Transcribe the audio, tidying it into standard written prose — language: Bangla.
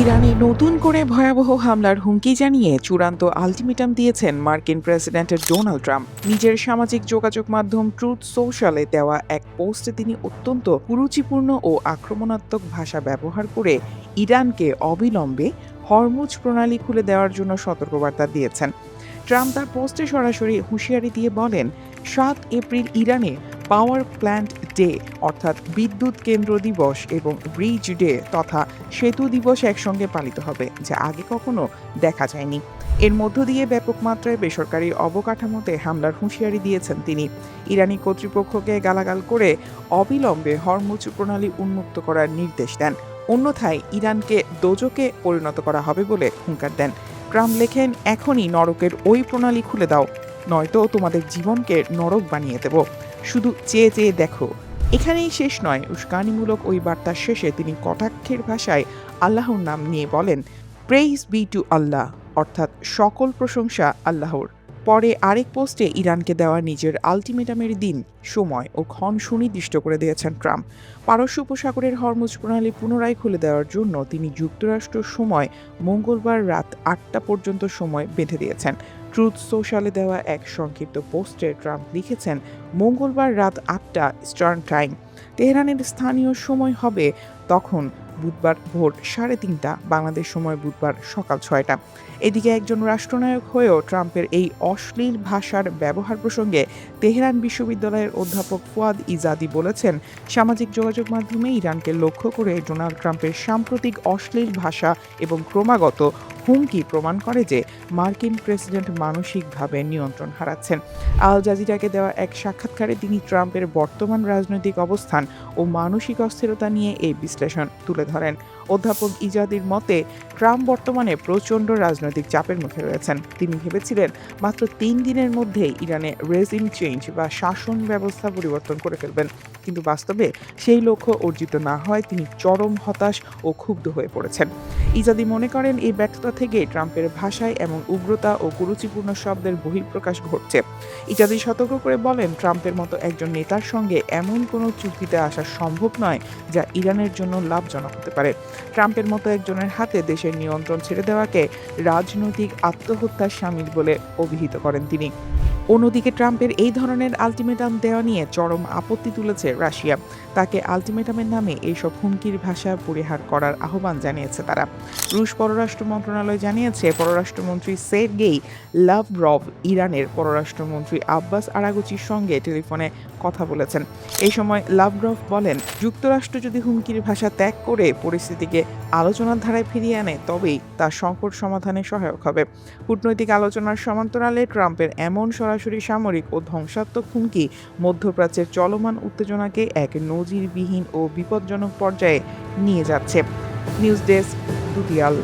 ইরানে নতুন করে ভয়াবহ হামলার হুমকি জানিয়ে চূড়ান্ত আলটিমেটাম দিয়েছেন মার্কিন প্রেসিডেন্ট ডোনাল্ড ট্রাম্প। নিজের সামাজিক যোগাযোগ মাধ্যম ট্রুথ সোশ্যালে দেওয়া এক পোস্টে তিনি অত্যন্ত কুরুচিপূর্ণ ও আক্রমণাত্মক ভাষা ব্যবহার করে ইরানকে অবিলম্বে হরমুজ প্রণালী খুলে দেওয়ার জন্য সতর্কবার্তা দিয়েছেন। ট্রাম্প তার পোস্টে সরাসরি হুঁশিয়ারি দিয়ে বলেন, 7 এপ্রিল ইরানে পাওয়ার প্ল্যান্ট ডে অর্থাৎ বিদ্যুৎ কেন্দ্র দিবস এবং ব্রিজ ডে তথা সেতু দিবস একসঙ্গে পালিত হবে, যা আগে কখনো দেখা যায়নি। এর মধ্য দিয়ে ব্যাপক মাত্রায় বেসরকারি অবকাঠামোতে হামলার হুঁশিয়ারি দিয়েছেন তিনি। ইরানি কর্তৃপক্ষকে গালাগাল করে অবিলম্বে হরমুজ প্রণালী উন্মুক্ত করার নির্দেশ দেন, অন্যথায় ইরানকে দোজকে পরিণত করা হবে বলে হুঙ্কার দেন। ট্রাম্প লেখেন, এখনই নরকের ওই প্রণালী খুলে দাও, নয়তো তোমাদের জীবনকে নরক বানিয়ে দেব। শুধু চেয়ে চেয়ে দেখো। এখানেই শেষ নয়, উস্কানিমূলক ওই বার্তার শেষে তিনি কটাক্ষের ভাষায় আল্লাহর নাম নিয়ে বলেন, প্রেইজ বি টু আল্লাহ, অর্থাৎ সকল প্রশংসা আল্লাহর। পরে আরেক পোস্টে ইরানকে দেওয়া নিজের আলটিমেটামের দিন, সময় ও ক্ষণ সুনির্দিষ্ট করে দিয়েছেন ট্রাম্প। পারস্য উপসাগরের হরমুজ প্রণালী পুনরায় খুলে দেওয়ার জন্য তিনি যুক্তরাষ্ট্র সময় মঙ্গলবার রাত 8টা পর্যন্ত সময় বেঁধে দিয়েছেন। ট্রুথ সোশ্যালে দেওয়া এক সংক্ষিপ্ত পোস্টে ট্রাম্প লিখেছেন, মঙ্গলবার রাত 8টা ইস্টার্ন টাইম, তেহরানের স্থানীয় সময় হবে তখন বুধবার ভোর 3:30, বাংলাদেশ সময় বুধবার সকাল 6টা। এদিকে একজন রাষ্ট্রনায়ক হয়েও ট্রাম্পের এই অশ্লীল ভাষার ব্যবহার প্রসঙ্গে তেহরান বিশ্ববিদ্যালয়ের অধ্যাপক ফুয়াদ ইজাদি বলেছেন, সামাজিক যোগাযোগ মাধ্যমে ইরানকে লক্ষ্য করে ডোনাল্ড ট্রাম্পের সাম্প্রতিক অশ্লীল ভাষা এবং ক্রমাগত হুমকি প্রমাণ করে যে মার্কিন প্রেসিডেন্ট মানসিকভাবে নিয়ন্ত্রণ হারাচ্ছেন। আল জাজিরাকে দেওয়া এক সাক্ষাৎকারে তিনি ট্রাম্পের বর্তমান রাজনৈতিক অবস্থান ও মানসিক অস্থিরতা নিয়ে এই বিশ্লেষণ তুলে ধরেন। অধ্যাপক ইজাদির মতে, ট্রাম্প বর্তমানে প্রচণ্ড রাজনৈতিক চাপের মুখে রয়েছেন। তিনি ভেবেছিলেন মাত্র 3 দিনের মধ্যেই ইরানে রেজিম চেঞ্জ বা শাসন ব্যবস্থা পরিবর্তন করে ফেলবেন, কিন্তু বাস্তবে সেই লক্ষ্য অর্জিত না হয় তিনি চরম হতাশ ও ক্ষুব্ধ হয়ে পড়েছেন। ইজাদি মনে করেন, এই ব্যর্থতা থেকে ট্রাম্পের ভাষায় এমন উগ্রতা ও কুরুচিপূর্ণ শব্দের বহিঃপ্রকাশ ঘটছে। ইজাদি সতর্ক করে বলেন, ট্রাম্পের মতো একজন নেতার সঙ্গে এমন কোনো চুক্তিতে আসা সম্ভব নয় যা ইরানের জন্য লাভজনক হতে পারে। ট্রাম্পের মতো একজনের হাতে দেশের নিয়ন্ত্রণ ছেড়ে দেওয়াকে রাজনৈতিক আত্মহত্যার শামিল বলে অভিহিত করেন তিনি। অন্যদিকে ট্রাম্পের এই ধরনের আলটিমেটাম দেওয়া নিয়ে চরম আপত্তি তুলেছে রাশিয়া। তাকে আলটিমেটামের নামে এইসব হুমকির ভাষা পরিহার করার আহ্বান জানিয়েছে তারা। রুশ পররাষ্ট্র মন্ত্রণালয় জানিয়েছে, পররাষ্ট্রমন্ত্রী সের্গেই লাভরভ ইরানের পররাষ্ট্রমন্ত্রী আব্বাস আরাগচির সঙ্গে টেলিফোনে কথা বলেছেন। এই সময় লাভরভ বলেন, যুক্তরাষ্ট্র যদি হুমকির ভাষা ত্যাগ করে পরিস্থিতিকে আলোচনার ধারায় ফিরিয়ে আনে, তবেই তা সংকট সমাধানে সহায়ক হবে। কূটনৈতিক আলোচনার সমান্তরালে ট্রাম্পের এমন সরাসরি সামরিক ও ধ্বংসাত্মক হুমকি মধ্যপ্রাচ্যের চলমান উত্তেজনাকে এক নজিরবিহীন ও বিপজ্জনক পর্যায়ে নিয়ে যাচ্ছে। News desk, দুতিয়াল।